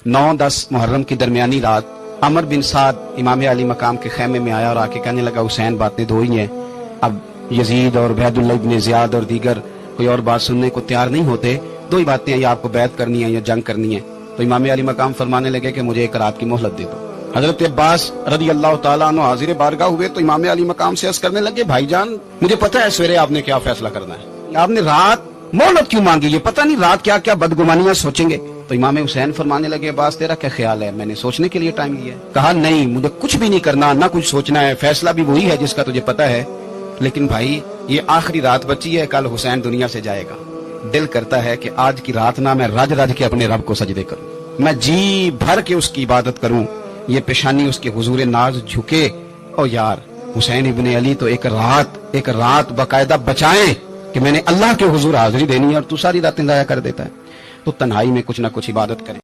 9-10 मुहर्रम की दरमियानी रात अमर बिन साद इमाम अली मकाम के खैमे में आया और आके कहने लगा, हुसैन बातें दो ही हैं, अब यजीद और उबैदुल्लाह इब्न ज़ियाद और दीगर कोई और बात सुनने को तैयार नहीं होते, दो ही बातें हैं, या आपको बैत करनी है या जंग करनी है। तो इमाम अली मकाम फरमाने लगे कि मुझे एक रात की मोहलत दे दो। हजरत अब्बास रज़ी अल्लाह तआला अन्हु हाजिर बारगाह हुए तो इमाम अली मकाम से अर्ज करने लगे, भाईजान मुझे पता है सवेरे आपने क्या फैसला करना है, आपने रात मोहलत क्यों मांगी, ये पता नहीं रात क्या क्या बदगुमानियां सोचेंगे। तो इमाम हुसैन फरमाने लगे, अब्बास तेरा क्या ख्याल है, मैंने सोचने के लिए टाइम लिया है। कहा नहीं, मुझे कुछ भी नहीं करना, ना कुछ सोचना है, फैसला भी वही है जिसका तुझे पता है, लेकिन भाई ये आखिरी रात बची है, कल हुसैन दुनिया से जाएगा। दिल करता है कि आज की रात ना मैं रज रज के अपने रब को सजदे करूं, मैं जी भर के उसकी इबादत करूं, ये पेशानी उसके हुजूर नाज झुके। और यार हुसैन इब्ने अली तो एक रात बाकायदा बचाएं कि मैंने अल्लाह के हुजूर हाजिरी देनी है और तू सारी रातें जाया कर देता है। तो तन्हाई में कुछ ना कुछ इबादत करें।